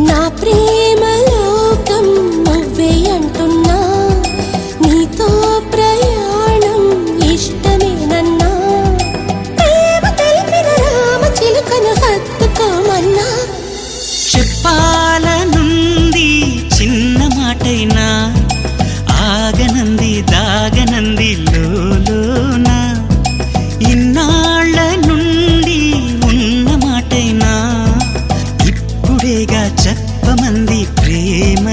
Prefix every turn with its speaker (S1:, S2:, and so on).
S1: నా ప్రేమ లోకం నువ్వే అంటున్నా, నీతో ప్రయాణం ఇష్టమేనన్నా, ప్రేమ తెలిపిన రామ చిలుకను హత్తుకోమన్నా.
S2: చెప్పాలనుంది చిన్న మాటైనా, ఆగనంది దాగనంది లోలోన, ఇన్నాళ్ళ నుండి ఉన్న మాటైనా ఇప్పుడేగా చెప్పమంది ప్రేమ.